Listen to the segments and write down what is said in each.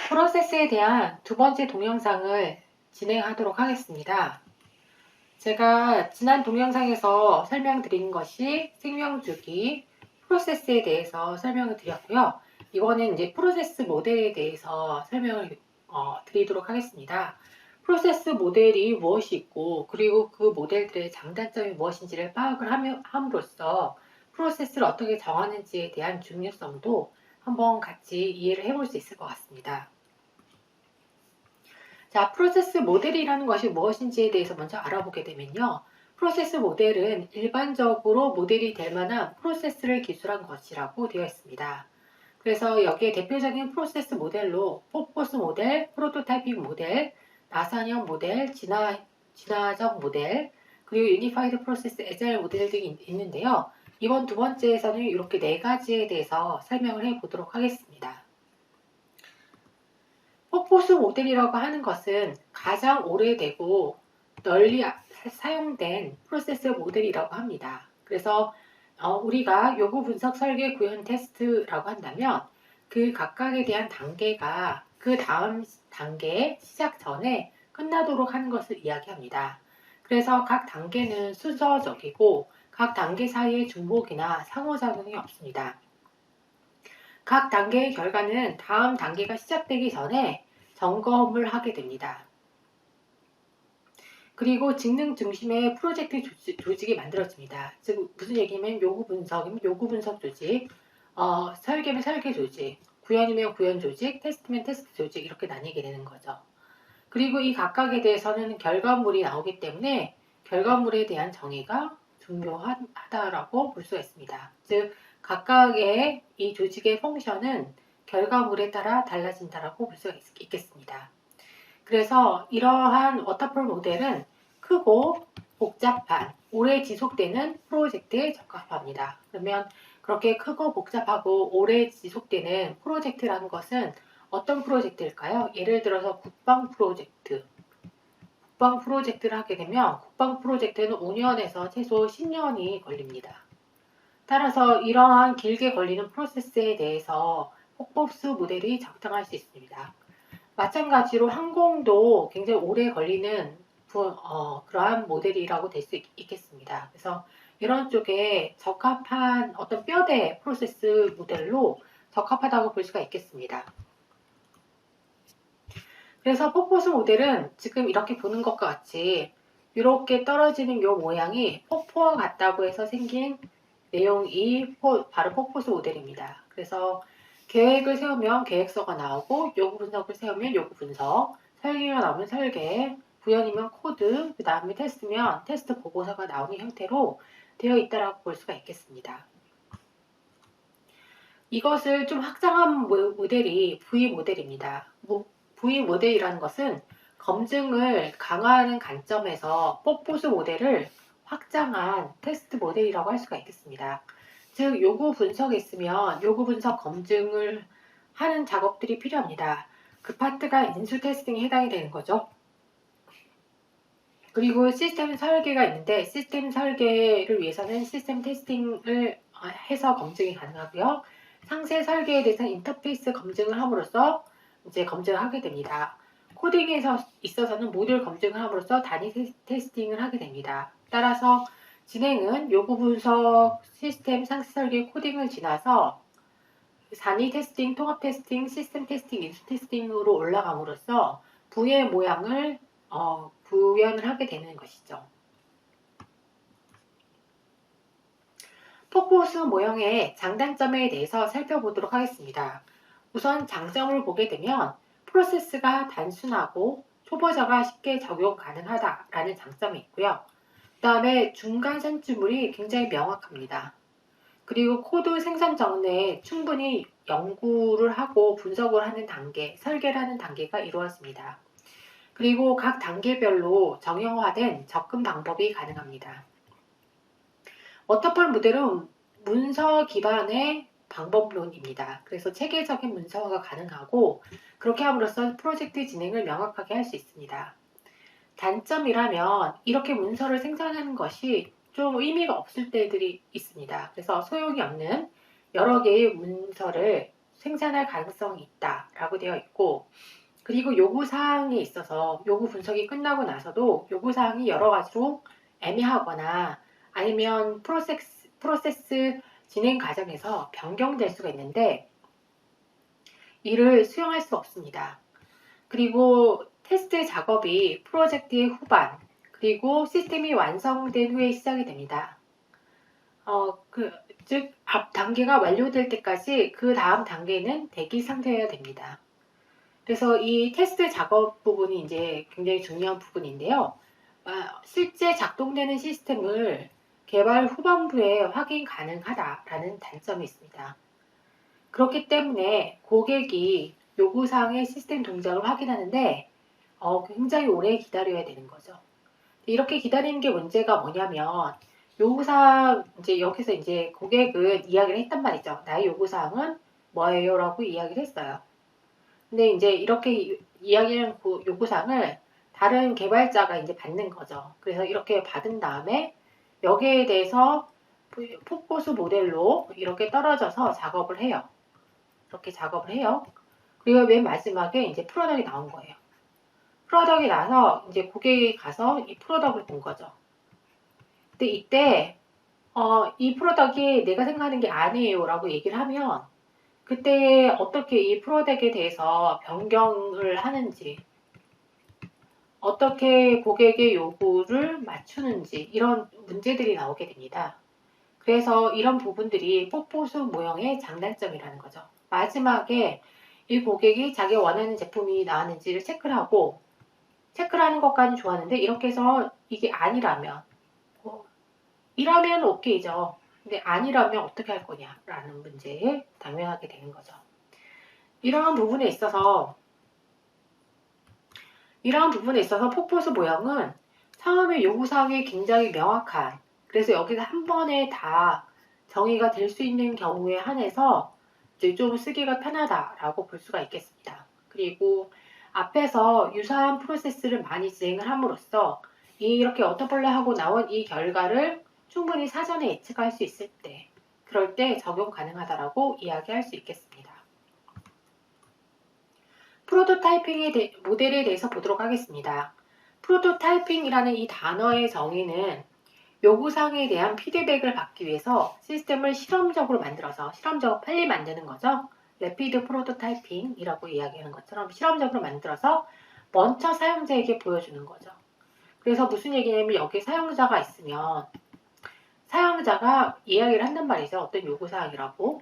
프로세스에 대한 두 번째 동영상을 진행하도록 하겠습니다. 제가 지난 동영상에서 설명드린 것이 생명주기 프로세스에 대해서 설명을 드렸고요. 이거는 이제 프로세스 모델에 대해서 설명을 드리도록 하겠습니다. 프로세스 모델이 무엇이 있고 그리고 그 모델들의 장단점이 무엇인지를 파악을 함으로써 프로세스를 어떻게 정하는지에 대한 중요성도 한번 같이 이해를 해볼 수 있을 것 같습니다. 자, 프로세스 모델이라는 것이 무엇인지에 대해서 먼저 알아보게 되면요. 프로세스 모델은 일반적으로 모델이 될 만한 프로세스를 기술한 것이라고 되어 있습니다. 그래서 여기에 대표적인 프로세스 모델로 포포스 모델, 프로토타이핑 모델, 나사형 모델, 진화적 모델, 그리고 유니파이드 프로세스 에자일 모델 등이 있는데요. 이번 두 번째에서는 이렇게 네 가지에 대해서 설명을 해 보도록 하겠습니다. 포포스 모델이라고 하는 것은 가장 오래되고 널리 사용된 프로세스 모델이라고 합니다. 그래서 우리가 요구 분석 설계 구현 테스트라고 한다면 그 각각에 대한 단계가 그 다음 단계 시작 전에 끝나도록 하는 것을 이야기합니다. 그래서 각 단계는 순서적이고 각 단계 사이에 중복이나 상호작용이 없습니다. 각 단계의 결과는 다음 단계가 시작되기 전에 점검을 하게 됩니다. 그리고 직능 중심의 프로젝트 조직이 만들어집니다. 즉 무슨 얘기냐면 요구 분석이면 요구 분석 조직, 설계면 설계 조직, 구현이면 구현 조직, 테스트면 테스트 조직 이렇게 나뉘게 되는 거죠. 그리고 이 각각에 대해서는 결과물이 나오기 때문에 결과물에 대한 정의가 중요하다라고 볼 수가 있습니다. 즉 각각의 이 조직의 펑션은 결과물에 따라 달라진다라고 볼 수가 있겠습니다. 그래서 이러한 워터폴 모델은 크고 복잡한 오래 지속되는 프로젝트에 적합합니다. 그러면 그렇게 크고 복잡하고 오래 지속되는 프로젝트라는 것은 어떤 프로젝트일까요? 예를 들어서 국방 프로젝트를 하게 되면 국방 프로젝트는 5년에서 최소 10년이 걸립니다. 따라서 이러한 길게 걸리는 프로세스에 대해서 폭법수 모델이 적당할 수 있습니다. 마찬가지로 항공도 굉장히 오래 걸리는 그러한 모델이라고 될 수 있겠습니다. 그래서 이런 쪽에 적합한 어떤 뼈대 프로세스 모델로 적합하다고 볼 수가 있겠습니다. 그래서 폭포수 모델은 지금 이렇게 보는 것과 같이 이렇게 떨어지는 이 모양이 폭포와 같다고 해서 생긴 내용이 바로 폭포수 모델입니다. 그래서 계획을 세우면 계획서가 나오고 요구 분석을 세우면 요구 분석, 설계가 나오면 설계, 구현이면 코드, 그 다음에 테스트면 테스트 보고서가 나오는 형태로 되어 있다고 볼 수가 있겠습니다. 이것을 좀 확장한 모델이 V 모델입니다. V 모델이라는 것은 검증을 강화하는 관점에서 폭포수 모델을 확장한 테스트 모델이라고 할 수가 있겠습니다. 즉 요구 분석에 있으면 요구 분석 검증을 하는 작업들이 필요합니다. 그 파트가 인수 테스팅에 해당이 되는 거죠. 그리고 시스템 설계가 있는데 시스템 설계를 위해서는 시스템 테스팅을 해서 검증이 가능하고요. 상세 설계에 대해서 인터페이스 검증을 함으로써 이제 검증을 하게 됩니다. 코딩에 있어서는 모듈 검증을 함으로써 단위 테스팅을 하게 됩니다. 따라서 진행은 요구 분석, 시스템 상세 설계, 코딩을 지나서 단위 테스팅, 통합 테스팅, 시스템 테스팅, 인수 테스팅으로 올라감으로써 V의 모양을 구현을 하게 되는 것이죠. 폭포수 모형의 장단점에 대해서 살펴보도록 하겠습니다. 우선 장점을 보게 되면 프로세스가 단순하고 초보자가 쉽게 적용 가능하다라는 장점이 있고요. 그 다음에 중간 산출물이 굉장히 명확합니다. 그리고 코드 생산 전에 충분히 연구를 하고 분석을 하는 단계, 설계를 하는 단계가 이루어집니다. 그리고 각 단계별로 정형화된 접근 방법이 가능합니다. 워터폴 모델은 문서 기반의 방법론입니다. 그래서 체계적인 문서화가 가능하고 그렇게 함으로써 프로젝트 진행을 명확하게 할 수 있습니다. 단점이라면 이렇게 문서를 생산하는 것이 좀 의미가 없을 때들이 있습니다. 그래서 소용이 없는 여러 개의 문서를 생산할 가능성이 있다라고 되어 있고, 그리고 요구사항에 있어서 요구 분석이 끝나고 나서도 요구사항이 여러 가지로 애매하거나 아니면 프로세스 진행 과정에서 변경될 수가 있는데 이를 수용할 수 없습니다. 그리고 테스트 작업이 프로젝트의 후반 그리고 시스템이 완성된 후에 시작이 됩니다. 즉 앞 단계가 완료될 때까지 그 다음 단계는 대기 상태여야 됩니다. 그래서 이 테스트 작업 부분이 이제 굉장히 중요한 부분인데요. 실제 작동되는 시스템을 개발 후반부에 확인 가능하다라는 단점이 있습니다. 그렇기 때문에 고객이 요구사항의 시스템 동작을 확인하는데 굉장히 오래 기다려야 되는 거죠. 이렇게 기다리는 게 문제가 뭐냐면 요구사항 이제 여기서 이제 고객은 이야기를 했단 말이죠. 나의 요구사항은 뭐예요? 라고 이야기를 했어요. 근데 이제 이렇게 이야기한 요구사항을 다른 개발자가 이제 받는 거죠. 그래서 이렇게 받은 다음에 여기에 대해서 폭보수 모델로 이렇게 떨어져서 작업을 해요. 이렇게 작업을 해요. 그리고 맨 마지막에 이제 프로덕이 나온 거예요. 프로덕이 나서 이제 고객이 가서 이 프로덕을 본 거죠. 근데 이때 이 프로덕이 내가 생각하는 게 아니에요 라고 얘기를 하면 그때 어떻게 이 프로덕에 대해서 변경을 하는지 어떻게 고객의 요구를 맞추는지 이런 문제들이 나오게 됩니다. 그래서 이런 부분들이 폭포수 모형의 장단점이라는 거죠. 마지막에 이 고객이 자기가 원하는 제품이 나왔는지를 체크를 하고 체크를 하는 것까지 좋았는데 이렇게 해서 이게 아니라면 이라면 오케이죠. 근데 아니라면 어떻게 할 거냐라는 문제에 당면하게 되는 거죠. 이러한 부분에 있어서 폭포수 모형은 처음에 요구사항이 굉장히 명확한 그래서 여기서 한 번에 다 정의가 될 수 있는 경우에 한해서 이제 좀 쓰기가 편하다라고 볼 수가 있겠습니다. 그리고 앞에서 유사한 프로세스를 많이 진행을 함으로써 이렇게 워터폴로 하고 나온 이 결과를 충분히 사전에 예측할 수 있을 때 그럴 때 적용 가능하다라고 이야기할 수 있겠습니다. 프로토타이핑의 모델에 대해서 보도록 하겠습니다. 프로토타이핑이라는 이 단어의 정의는 요구사항에 대한 피드백을 받기 위해서 시스템을 실험적으로 만들어서 실험적으로 빨리 만드는 거죠. 레피드 프로토타이핑이라고 이야기하는 것처럼 실험적으로 만들어서 먼저 사용자에게 보여주는 거죠. 그래서 무슨 얘기냐면 여기 사용자가 있으면 사용자가 이야기를 한단 말이죠. 어떤 요구사항이라고.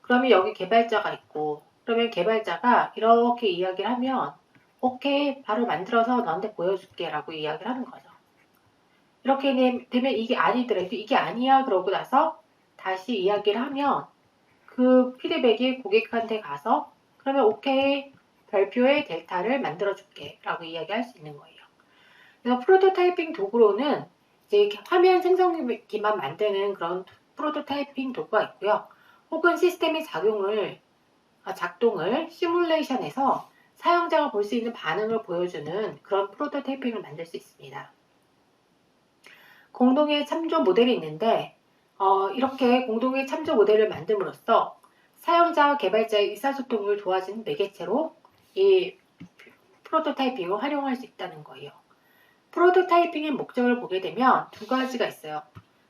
그러면 여기 개발자가 있고 그러면 개발자가 이렇게 이야기를 하면 오케이 바로 만들어서 너한테 보여줄게 라고 이야기를 하는 거죠. 이렇게 되면 이게 아니더라도 이게 아니야 그러고 나서 다시 이야기를 하면 그 피드백이 고객한테 가서 그러면 오케이 별표의 델타를 만들어줄게 라고 이야기할 수 있는 거예요. 그래서 프로토타이핑 도구로는 이제 화면 생성기만 만드는 그런 프로토타이핑 도구가 있고요. 혹은 시스템의 작동을 시뮬레이션해서 사용자가 볼 수 있는 반응을 보여주는 그런 프로토타이핑을 만들 수 있습니다. 공동의 참조 모델이 있는데 이렇게 공동의 참조 모델을 만듦으로써 사용자와 개발자의 의사소통을 도와주는 매개체로 이 프로토타이핑을 활용할 수 있다는 거예요. 프로토타이핑의 목적을 보게 되면 두 가지가 있어요.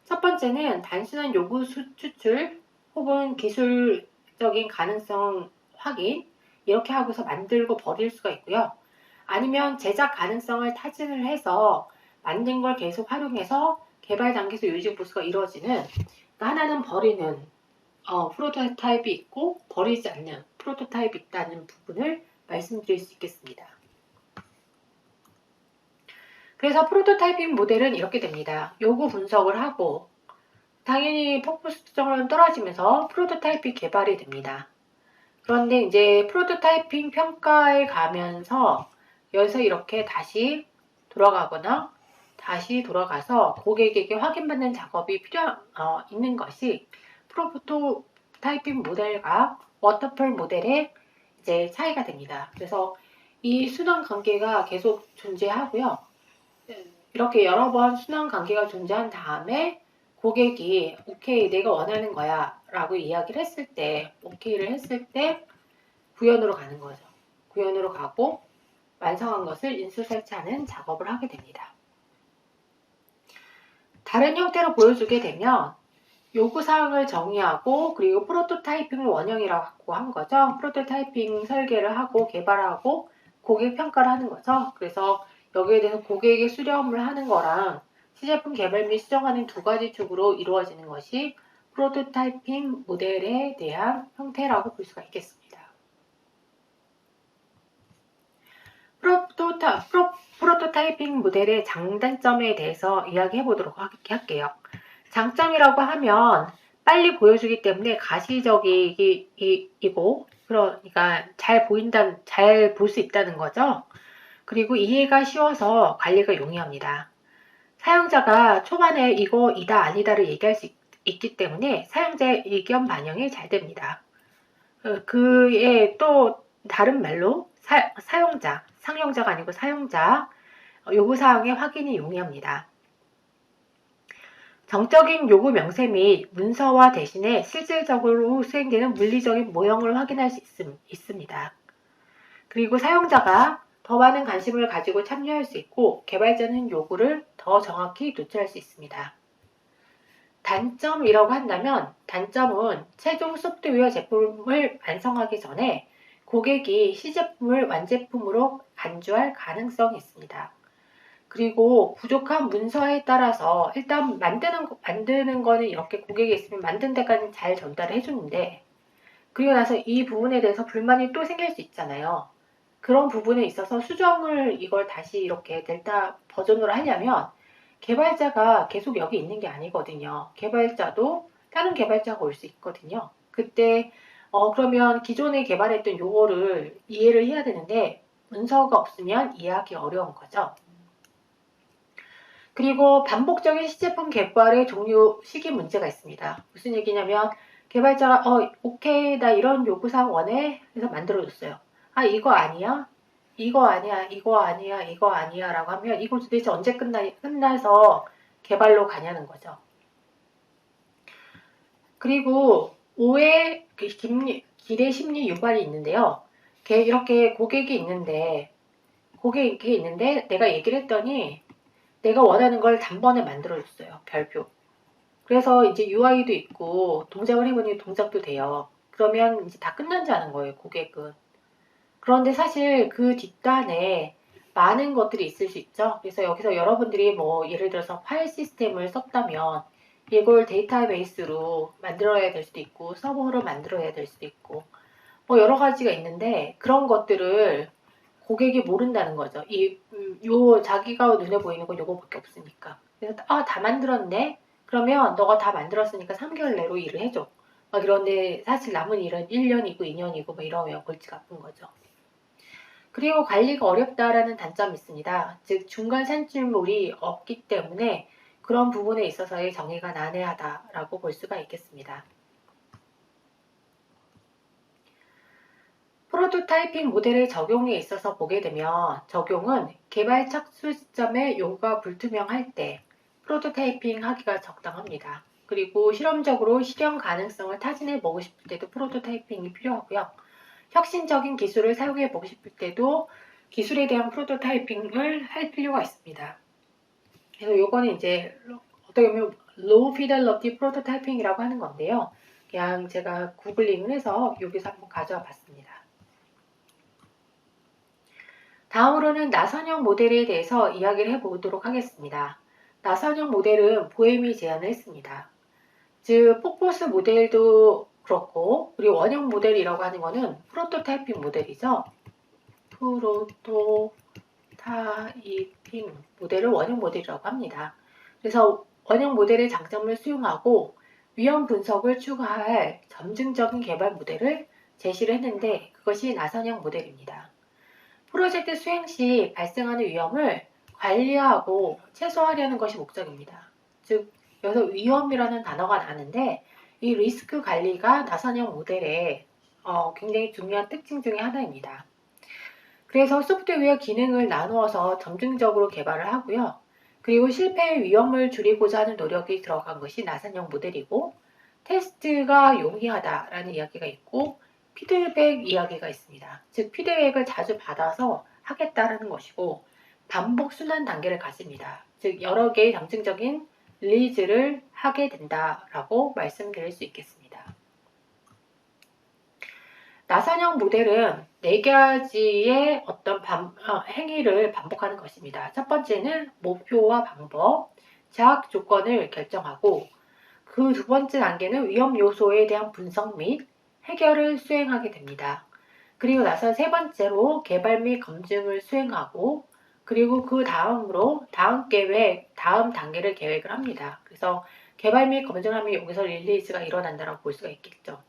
첫 번째는 단순한 요구 추출 혹은 기술적인 가능성 확인 이렇게 하고서 만들고 버릴 수가 있고요. 아니면 제작 가능성을 타진을 해서 만든 걸 계속 활용해서 개발 단계에서 유지 보수가 이루어지는 그러니까 하나는 버리는 프로토타입이 있고 버리지 않는 프로토타입이 있다는 부분을 말씀드릴 수 있겠습니다. 그래서 프로토타이핑 모델은 이렇게 됩니다. 요구 분석을 하고 당연히 폭포수 수정은 떨어지면서 프로토타이핑 개발이 됩니다. 그런데 이제 프로토타이핑 평가에 가면서 여기서 이렇게 다시 돌아가거나 다시 돌아가서 고객에게 확인받는 작업이 있는 것이 프로토타이핑 모델과 워터폴 모델의 이제 차이가 됩니다. 그래서 이 순환 관계가 계속 존재하고요. 이렇게 여러 번 순환 관계가 존재한 다음에 고객이 오케이 내가 원하는 거야 라고 이야기를 했을 때, 오케이를 했을 때 구현으로 가는 거죠. 구현으로 가고 완성한 것을 인수 설치하는 작업을 하게 됩니다. 다른 형태로 보여주게 되면 요구사항을 정의하고 그리고 프로토타이핑을 원형이라고 한 거죠. 프로토타이핑 설계를 하고 개발하고 고객 평가를 하는 거죠. 그래서 여기에 대해서 고객의 수렴을 하는 거랑 시제품 개발 및 수정하는 두 가지 축으로 이루어지는 것이 프로토타이핑 모델에 대한 형태라고 볼 수가 있겠습니다. 프로토타이핑 모델의 장단점에 대해서 이야기해 보도록 할게요. 장점이라고 하면 빨리 보여주기 때문에 가시적이고, 그러니까 잘 볼 수 있다는 거죠. 그리고 이해가 쉬워서 관리가 용이합니다. 사용자가 초반에 이거이다 아니다를 얘기할 수 있기 때문에 사용자의 의견 반영이 잘 됩니다. 그의 또 다른 말로 상용자가 아니고 사용자 요구사항의 확인이 용이합니다. 정적인 요구 명세 및 문서화 대신에 실질적으로 수행되는 물리적인 모형을 확인할 수 있습니다. 그리고 사용자가 더 많은 관심을 가지고 참여할 수 있고 개발자는 요구를 더 정확히 도출할 수 있습니다. 단점이라고 한다면 단점은 최종 소프트웨어 제품을 완성하기 전에 고객이 시제품을 완제품으로 간주할 가능성이 있습니다. 그리고 부족한 문서에 따라서 일단 만드는 거는 이렇게 고객이 있으면 만든 데까지 잘 전달을 해주는데 그리고 나서 이 부분에 대해서 불만이 또 생길 수 있잖아요. 그런 부분에 있어서 수정을 이걸 다시 이렇게 델타 버전으로 하려면 개발자가 계속 여기 있는 게 아니거든요. 개발자도 다른 개발자가 올 수 있거든요. 그때 그러면 기존에 개발했던 요거를 이해를 해야 되는데 문서가 없으면 이해하기 어려운 거죠. 그리고 반복적인 시제품 개발의 종료 시기 문제가 있습니다. 무슨 얘기냐면 개발자가 오케이 나 이런 요구사항 원해 해서 만들어줬어요. 아 이거 아니야? 이거 아니야 이거 아니야 이거 아니야 라고 하면 이거 도대체 언제 끝나서 개발로 가냐는 거죠. 그리고 오해 기대 심리 유발이 있는데요. 이렇게 고객이 있는데 내가 얘기를 했더니 내가 원하는 걸 단번에 만들어줬어요. 별표. 그래서 이제 UI도 있고 동작을 해보니 동작도 돼요. 그러면 이제 다 끝난 줄 아는 거예요. 고객은. 그런데 사실 그 뒷단에 많은 것들이 있을 수 있죠. 그래서 여기서 여러분들이 뭐 예를 들어서 파일 시스템을 썼다면 이걸 데이터베이스로 만들어야 될 수도 있고 서버로 만들어야 될 수도 있고 뭐 여러 가지가 있는데 그런 것들을 고객이 모른다는 거죠. 자기가 눈에 보이는 건 요거밖에 없으니까. 그래서 다 만들었네? 그러면 너가 다 만들었으니까 3개월 내로 일을 해줘. 막 이런데 사실 남은 일은 1년이고 2년이고 뭐 이러면 골치가 아픈 거죠. 그리고 관리가 어렵다라는 단점이 있습니다. 즉 중간 산출물이 없기 때문에 그런 부분에 있어서의 정의가 난해하다라고 볼 수가 있겠습니다. 프로토타이핑 모델의 적용에 있어서 보게 되면 적용은 개발 착수 시점에 요구가 불투명할 때 프로토타이핑 하기가 적당합니다. 그리고 실험적으로 실현 가능성을 타진해 보고 싶을 때도 프로토타이핑이 필요하고요. 혁신적인 기술을 사용해 보고 싶을 때도 기술에 대한 프로토타이핑을 할 필요가 있습니다. 그래서 요거는 이제 어떻게 보면 로우 피델러티 프로토타이핑이라고 하는 건데요. 그냥 제가 구글링을 해서 여기서 한번 가져와 봤습니다. 다음으로는 나선형 모델에 대해서 이야기를 해보도록 하겠습니다. 나선형 모델은 보헤미 제안을 했습니다. 즉 폭포스 모델도 그렇고 그리고 원형 모델이라고 하는 거는 프로토타이핑 모델이죠. 프로토타이핑 모델을 원형 모델이라고 합니다. 그래서 원형 모델의 장점을 수용하고 위험 분석을 추가할 점증적인 개발 모델을 제시를 했는데 그것이 나선형 모델입니다. 프로젝트 수행 시 발생하는 위험을 관리하고 최소화하려는 것이 목적입니다. 즉 여기서 위험이라는 단어가 나는데 이 리스크 관리가 나선형 모델의 굉장히 중요한 특징 중의 하나입니다. 그래서 소프트웨어 기능을 나누어서 점증적으로 개발을 하고요. 그리고 실패의 위험을 줄이고자 하는 노력이 들어간 것이 나선형 모델이고, 테스트가 용이하다라는 이야기가 있고, 피드백 이야기가 있습니다. 즉, 피드백을 자주 받아서 하겠다라는 것이고, 반복 순환 단계를 가집니다. 즉, 여러 개의 점증적인 릴리즈를 하게 된다라고 말씀드릴 수 있겠습니다. 나선형 모델은 4가지의 어떤 행위를 반복하는 것입니다. 첫 번째는 목표와 방법, 제약 조건을 결정하고, 그 두 번째 단계는 위험 요소에 대한 분석 및 해결을 수행하게 됩니다. 그리고 나서 세 번째로 개발 및 검증을 수행하고, 그리고 그 다음으로 다음 단계를 계획을 합니다. 그래서 개발 및 검증을 하면 여기서 릴리즈가 일어난다고 볼 수가 있겠죠.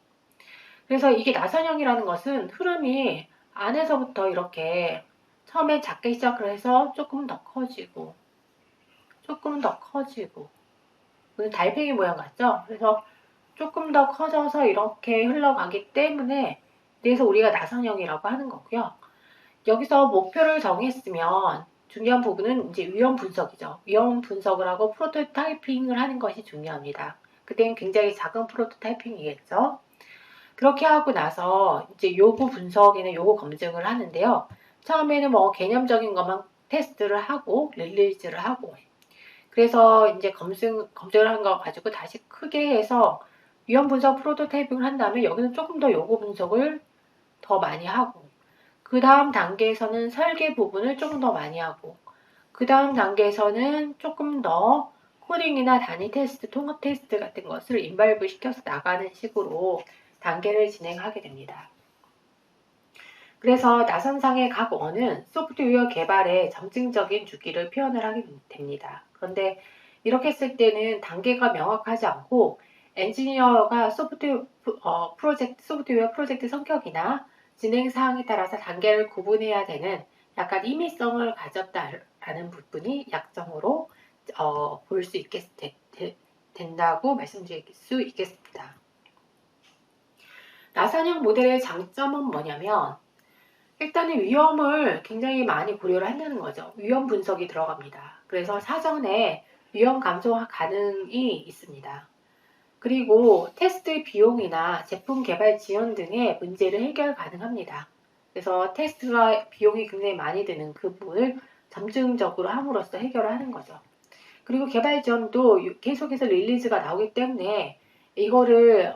그래서 이게 나선형이라는 것은 흐름이 안에서부터 이렇게 처음에 작게 시작을 해서 조금 더 커지고, 조금 더 커지고, 달팽이 모양 같죠? 그래서 조금 더 커져서 이렇게 흘러가기 때문에 그래서 우리가 나선형이라고 하는 거고요. 여기서 목표를 정했으면 중요한 부분은 이제 위험 분석이죠. 위험 분석을 하고 프로토타이핑을 하는 것이 중요합니다. 그때는 굉장히 작은 프로토타이핑이겠죠. 그렇게 하고 나서 이제 요구 분석이나 요구 검증을 하는데요. 처음에는 뭐 개념적인 것만 테스트를 하고 릴리즈를 하고, 그래서 이제 검증을 한 거 가지고 다시 크게 해서 위험 분석 프로토타이핑을 한 다음에 여기는 조금 더 요구 분석을 더 많이 하고, 그 다음 단계에서는 설계 부분을 조금 더 많이 하고, 그 다음 단계에서는 조금 더 코딩이나 단위 테스트, 통합 테스트 같은 것을 인발브 시켜서 나가는 식으로 단계를 진행하게 됩니다. 그래서 나선상의 각 원은 소프트웨어 개발의 점증적인 주기를 표현을 하게 됩니다. 그런데 이렇게 했을 때는 단계가 명확하지 않고 엔지니어가 소프트웨어 프로젝트 성격이나 진행 사항에 따라서 단계를 구분해야 되는 약간 임의성을 가졌다라는 부분이 약점으로 볼 수 된다고 말씀드릴 수 있겠습니다. 나선형 모델의 장점은 뭐냐면 일단은 위험을 굉장히 많이 고려를 한다는 거죠. 위험 분석이 들어갑니다. 그래서 사전에 위험 감소 가능이 있습니다. 그리고 테스트 비용이나 제품 개발 지연 등의 문제를 해결 가능합니다. 그래서 테스트가 비용이 굉장히 많이 드는 그 부분을 점증적으로 함으로써 해결을 하는 거죠. 그리고 개발 지연도 계속해서 릴리즈가 나오기 때문에 이거를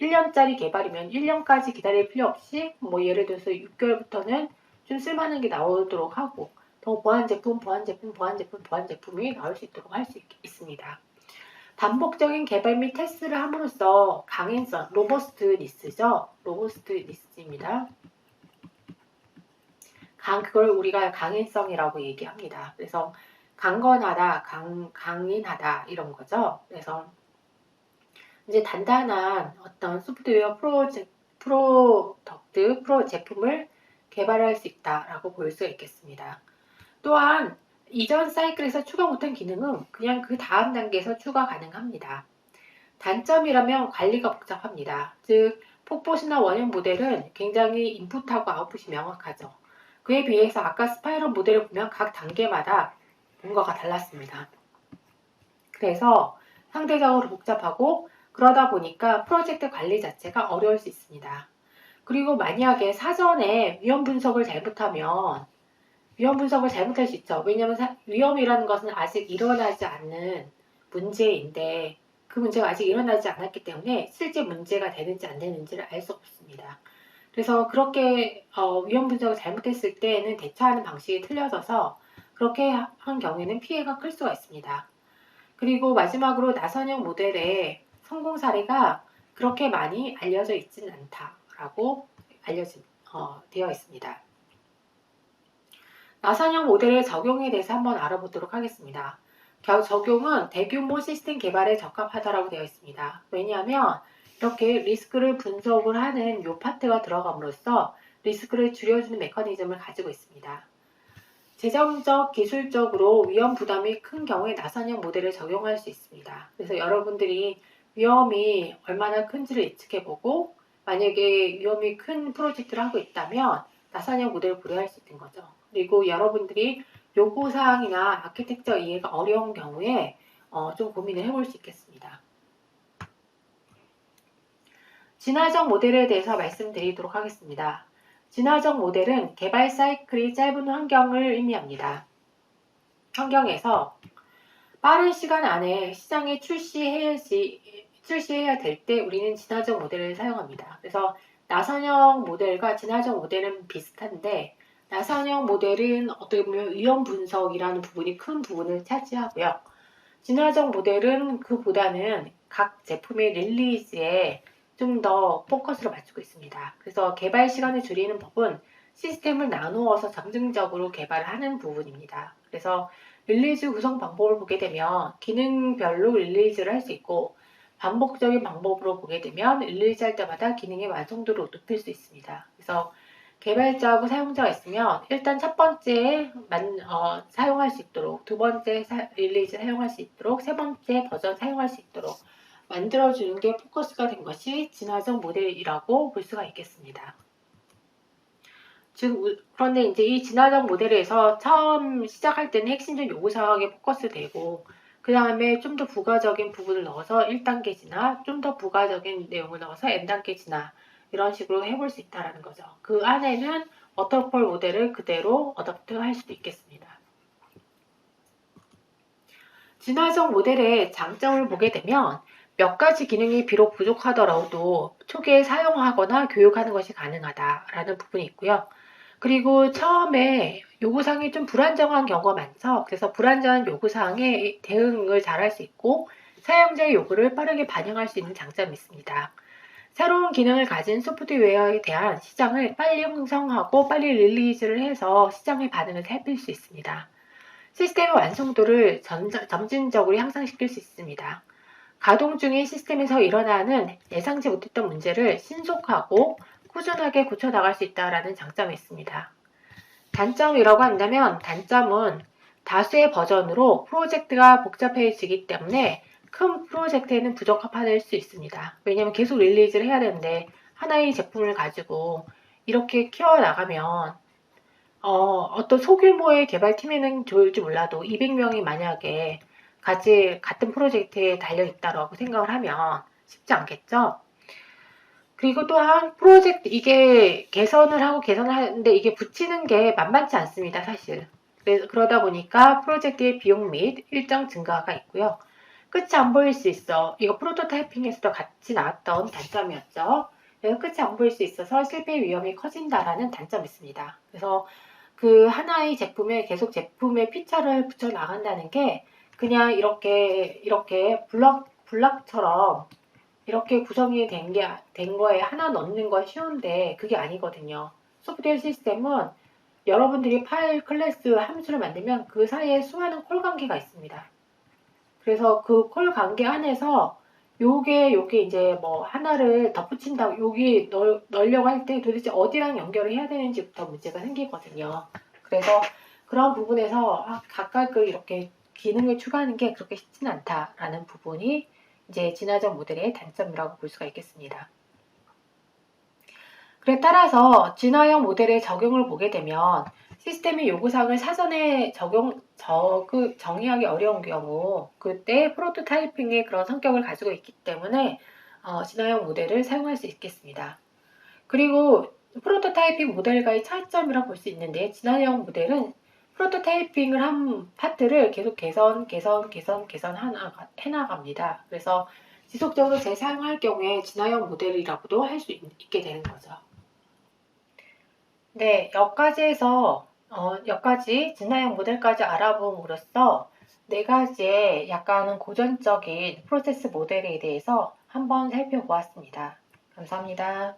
1년짜리 개발이면 1년까지 기다릴 필요 없이 뭐 예를 들어서 6개월부터는 좀 쓸만한 게 나오도록 하고 더 보안 제품이 나올 수 있도록 할 수 있습니다. 반복적인 개발 및 테스트를 함으로써 강인성, 로버스트니스죠. 로버스트니스입니다. 그걸 우리가 강인성이라고 얘기합니다. 그래서 강건하다, 강인하다 이런 거죠. 그래서 이제 단단한 어떤 소프트웨어 제품을 개발할 수 있다라고 볼 수가 있겠습니다. 또한 이전 사이클에서 추가 못한 기능은 그냥 그 다음 단계에서 추가 가능합니다. 단점이라면 관리가 복잡합니다. 즉, 폭봇이나 원형 모델은 굉장히 인풋하고 아웃풋이 명확하죠. 그에 비해서 아까 스파이럴 모델을 보면 각 단계마다 뭔가가 달랐습니다. 그래서 상대적으로 복잡하고 그러다 보니까 프로젝트 관리 자체가 어려울 수 있습니다. 그리고 만약에 사전에 위험 분석을 잘못하면 위험 분석을 잘못할 수 있죠. 왜냐하면 위험이라는 것은 아직 일어나지 않는 문제인데 그 문제가 아직 일어나지 않았기 때문에 실제 문제가 되는지 안 되는지를 알 수 없습니다. 그래서 그렇게 위험 분석을 잘못했을 때는 대처하는 방식이 틀려져서 그렇게 한 경우에는 피해가 클 수가 있습니다. 그리고 마지막으로 나선형 모델의 성공 사례가 그렇게 많이 알려져 있지는 않다라고 되어 있습니다. 나선형 모델의 적용에 대해서 한번 알아보도록 하겠습니다. 적용은 대규모 시스템 개발에 적합하다라고 되어 있습니다. 왜냐하면 이렇게 리스크를 분석을 하는 이 파트가 들어감으로써 리스크를 줄여주는 메커니즘을 가지고 있습니다. 재정적, 기술적으로 위험 부담이 큰 경우에 나선형 모델을 적용할 수 있습니다. 그래서 여러분들이 위험이 얼마나 큰지를 예측해보고 만약에 위험이 큰 프로젝트를 하고 있다면 나선형 모델을 고려할 수 있는 거죠. 그리고 여러분들이 요구사항이나 아키텍처 이해가 어려운 경우에 좀 고민을 해볼 수 있겠습니다. 진화적 모델에 대해서 말씀드리도록 하겠습니다. 진화적 모델은 개발 사이클이 짧은 환경을 의미합니다. 환경에서 빠른 시간 안에 시장에 출시해야 될 때 우리는 진화적 모델을 사용합니다. 그래서 나선형 모델과 진화적 모델은 비슷한데 나선형 모델은 어떻게 보면 위험 분석이라는 부분이 큰 부분을 차지하고요. 진화적 모델은 그보다는 각 제품의 릴리즈에 좀 더 포커스를 맞추고 있습니다. 그래서 개발 시간을 줄이는 법은 시스템을 나누어서 점진적으로 개발을 하는 부분입니다. 그래서 릴리즈 구성 방법을 보게 되면 기능별로 릴리즈를 할 수 있고 반복적인 방법으로 보게 되면 릴리즈 할 때마다 기능의 완성도를 높일 수 있습니다. 그래서 개발자하고 사용자가 있으면 일단 첫 번째 사용할 수 있도록, 두 번째 릴리즈 사용할 수 있도록, 세 번째 버전 사용할 수 있도록 만들어주는 게 포커스가 된 것이 진화적 모델이라고 볼 수가 있겠습니다. 그런데 이제 이 진화적 모델에서 처음 시작할 때는 핵심적 요구사항에 포커스되고 그 다음에 좀 더 부가적인 부분을 넣어서 1단계 진화, 좀 더 부가적인 내용을 넣어서 N단계 진화 이런 식으로 해볼 수 있다는 거죠. 그 안에는 워터폴 모델을 그대로 어댑트 할 수도 있겠습니다. 진화적 모델의 장점을 보게 되면 몇 가지 기능이 비록 부족하더라도 초기에 사용하거나 교육하는 것이 가능하다라는 부분이 있고요. 그리고 처음에 요구사항이 좀 불안정한 경우가 많죠. 그래서 불안정한 요구사항에 대응을 잘할 수 있고 사용자의 요구를 빠르게 반영할 수 있는 장점이 있습니다. 새로운 기능을 가진 소프트웨어에 대한 시장을 빨리 형성하고 빨리 릴리즈를 해서 시장의 반응을 살필 수 있습니다. 시스템의 완성도를 점진적으로 향상시킬 수 있습니다. 가동 중인 시스템에서 일어나는 예상치 못했던 문제를 신속하고 꾸준하게 고쳐나갈 수 있다는 장점이 있습니다. 단점이라고 한다면 단점은 다수의 버전으로 프로젝트가 복잡해지기 때문에 큰 프로젝트에는 부적합할 수 있습니다. 왜냐하면 계속 릴리즈를 해야 되는데 하나의 제품을 가지고 이렇게 키워나가면 어떤 소규모의 개발팀에는 좋을지 몰라도 200명이 만약에 같은 프로젝트에 달려있다고 생각을 하면 쉽지 않겠죠? 그리고 또한 프로젝트, 이게 개선을 하는데 이게 붙이는 게 만만치 않습니다, 사실. 그러다 보니까 프로젝트의 비용 및 일정 증가가 있고요. 끝이 안 보일 수 있어. 이거 프로토타이핑에서도 같이 나왔던 단점이었죠. 그래서 끝이 안 보일 수 있어서 실패 위험이 커진다라는 단점이 있습니다. 그래서 그 하나의 제품에 계속 제품의 피처를 붙여 나간다는 게 그냥 이렇게 블럭처럼 이렇게 구성이 된 거에 하나 넣는 건 쉬운데 그게 아니거든요. 소프트웨어 시스템은 여러분들이 파일 클래스 함수를 만들면 그 사이에 수많은 콜 관계가 있습니다. 그래서 그 콜 관계 안에서 요게 이제 뭐 하나를 덧붙인다고 여기 넣으려고 할 때 도대체 어디랑 연결을 해야 되는지부터 문제가 생기거든요. 그래서 그런 부분에서 각각 이렇게 기능을 추가하는 게 그렇게 쉽지는 않다라는 부분이 이제 진화적 모델의 단점이라고 볼 수가 있겠습니다. 그에 따라서 진화형 모델의 적용을 보게 되면 시스템의 요구사항을 사전에 정의하기 어려운 경우 그때 프로토타이핑의 그런 성격을 가지고 있기 때문에 진화형 모델을 사용할 수 있겠습니다. 그리고 프로토타이핑 모델과의 차이점이라고 볼 수 있는데 진화형 모델은 프로토타이핑을 한 파트를 계속 해나갑니다. 그래서 지속적으로 재사용할 경우에 진화형 모델이라고도 할 수 있게 되는 거죠. 네, 여기까지 진화형 모델까지 알아봄으로써 네 가지의 약간은 고전적인 프로세스 모델에 대해서 한번 살펴보았습니다. 감사합니다.